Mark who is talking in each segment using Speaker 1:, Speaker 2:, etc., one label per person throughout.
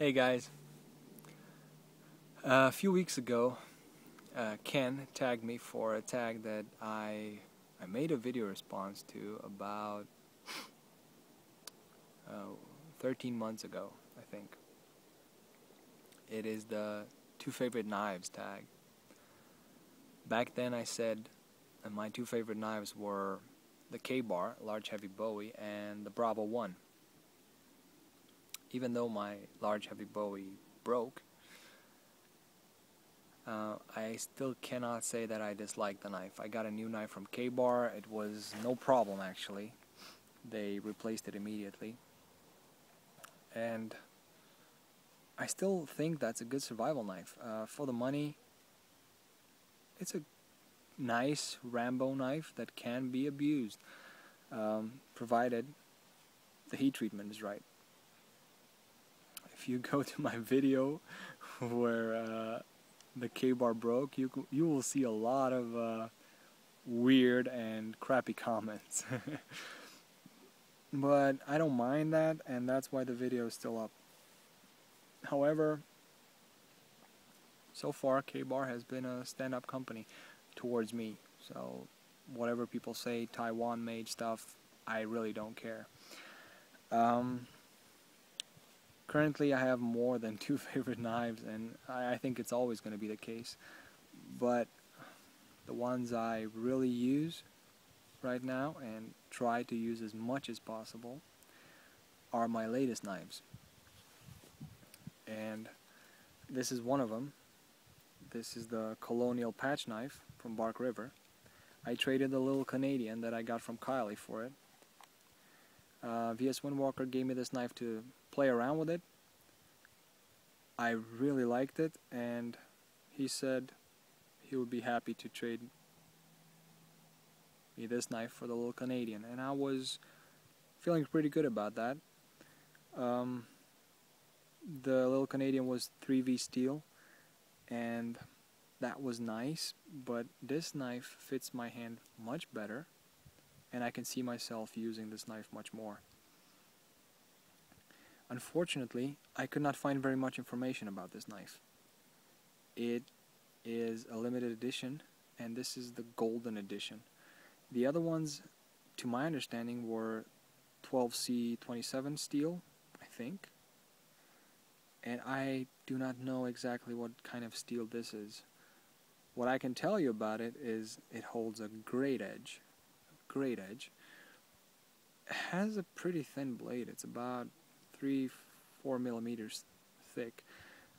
Speaker 1: Hey guys, a few weeks ago Ken tagged me for a tag that I made a video response to about 13 months ago, I think. It is the two favorite knives tag. Back then I said my two favorite knives were the K-Bar, large heavy Bowie, and the Bravo 1. Even though my large heavy Bowie broke, I still cannot say that I dislike the knife. I got a new knife from K-Bar. It was no problem actually. They replaced it immediately. And I still think that's a good survival knife. For the money, it's a nice Rambo knife that can be abused, provided the heat treatment is right. If you go to my video where the K-Bar broke, you will see a lot of weird and crappy comments. But I don't mind that, and that's why the video is still up. However, so far K-Bar has been a stand-up company towards me. So whatever people say, Taiwan made stuff, I really don't care. Currently I have more than two favorite knives, and I think it's always going to be the case. But the ones I really use right now and try to use as much as possible are my latest knives. And this is one of them. This is the Colonial Patch Knife from Bark River. I traded the little Canadian that I got from Kylie for it. VS Windwalker gave me this knife to play around with it. I really liked it, and he said he would be happy to trade me this knife for the little Canadian, and I was feeling pretty good about that. The little Canadian was 3V steel, and that was nice, but this knife fits my hand much better, and I can see myself using this knife much more. Unfortunately, I could not find very much information about this knife. It is a limited edition, and this is the golden edition. The other ones, to my understanding, were 12C27 steel, I think. And I do not know exactly what kind of steel this is. What I can tell you about it is it holds a great edge. Great edge. It has a pretty thin blade. It's about 3-4 millimeters thick.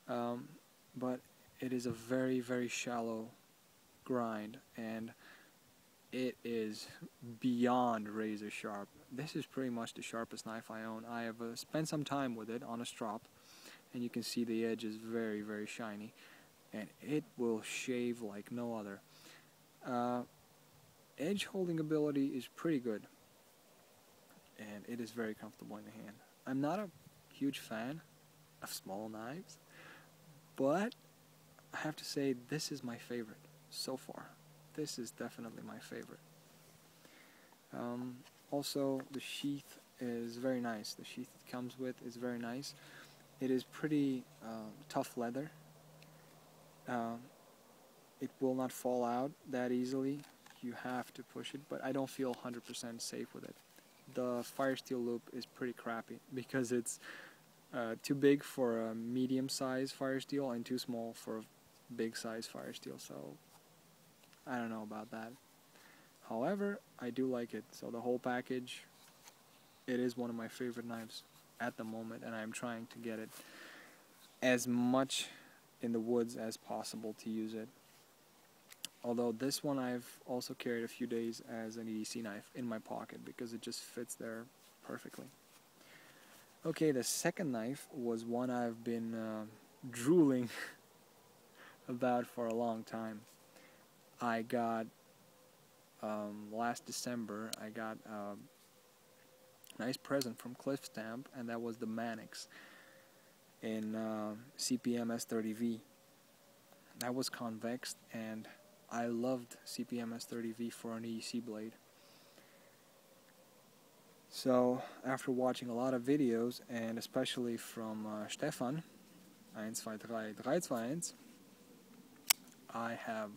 Speaker 1: But it is a very, very shallow grind, and it is beyond razor sharp. This is pretty much the sharpest knife I own. I have spent some time with it on a strop, and you can see the edge is very, very shiny, and it will shave like no other. Edge holding ability is pretty good, and it is very comfortable in the hand. I'm not a huge fan of small knives, but I have to say this is my favorite so far. This is definitely my favorite. Also, the sheath is very nice. The sheath it comes with is very nice. It is pretty tough leather. It will not fall out that easily. You have to push it, but I don't feel 100% safe with it. The fire steel loop is pretty crappy because it's too big for a medium-size fire steel and too small for a big-size fire steel, so I don't know about that. However, I do like it, so the whole package, it is one of my favorite knives at the moment, and I'm trying to get it as much in the woods as possible to use it. Although this one I've also carried a few days as an EDC knife in my pocket because it just fits there perfectly. Okay, the second knife was one I've been drooling about for a long time. I got, last December, I got a nice present from Cliff Stamp, and that was the Mannix in CPM S30V. That was convex, and I loved CPM S30V for an EDC blade. So after watching a lot of videos, and especially from Stefan 123321, I have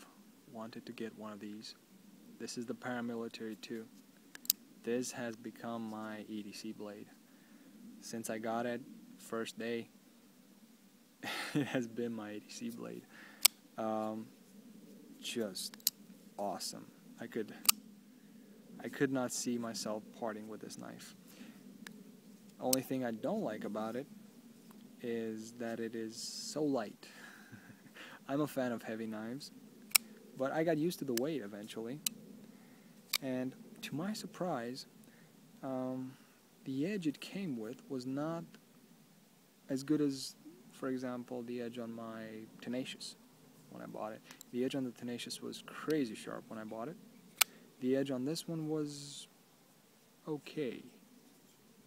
Speaker 1: wanted to get one of these. This is the paramilitary 2. This has become my EDC blade. Since I got it, first day, it has been my EDC blade. Just awesome. I could not see myself parting with this knife. Only thing I don't like about it is that it is so light. I'm a fan of heavy knives, but I got used to the weight eventually. And to my surprise, the edge it came with was not as good as, for example, the edge on my Tenacious when I bought it. The edge on the Tenacious was crazy sharp when I bought it. The edge on this one was okay,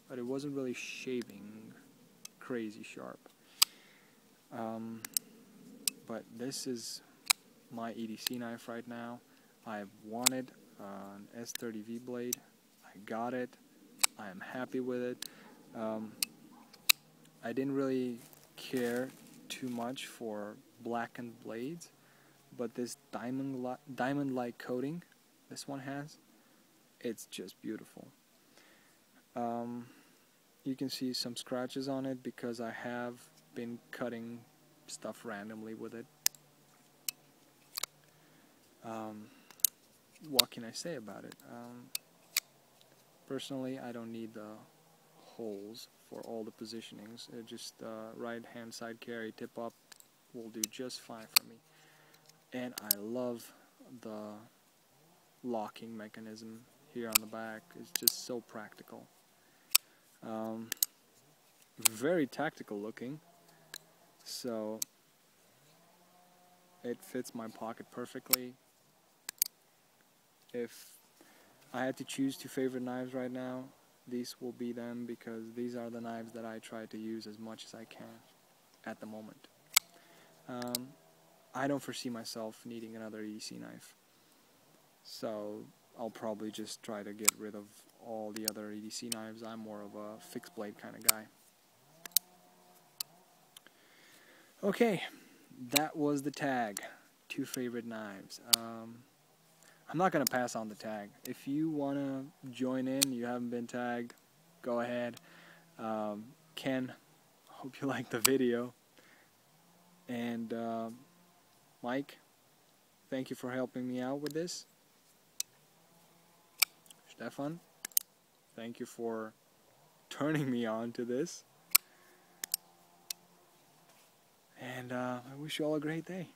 Speaker 1: but it wasn't really shaving crazy sharp. But this is my EDC knife right now. I've wanted an S30V blade. I got it. I am happy with it. I didn't really care too much for blackened blades, but this diamond-like coating this one has, it's just beautiful. You can see some scratches on it because I have been cutting stuff randomly with it. What can I say about it? Personally, I don't need the holes for all the positionings. Just right hand side carry, tip up will do just fine for me. And I love the locking mechanism here on the back. It's just so practical. Very tactical looking, so it fits my pocket perfectly. If I had to choose 2 favorite knives right now, these will be them, because these are the knives that I try to use as much as I can at the moment. I don't foresee myself needing another EDC knife, so I'll probably just try to get rid of all the other EDC knives. I'm more of a fixed blade kind of guy. Okay, that was the tag. 2 favorite knives. I'm not going to pass on the tag. If you want to join in, you haven't been tagged, go ahead. Ken, hope you liked the video. And Mike, thank you for helping me out with this. Stefan, thank you for turning me on to this. And I wish you all a great day.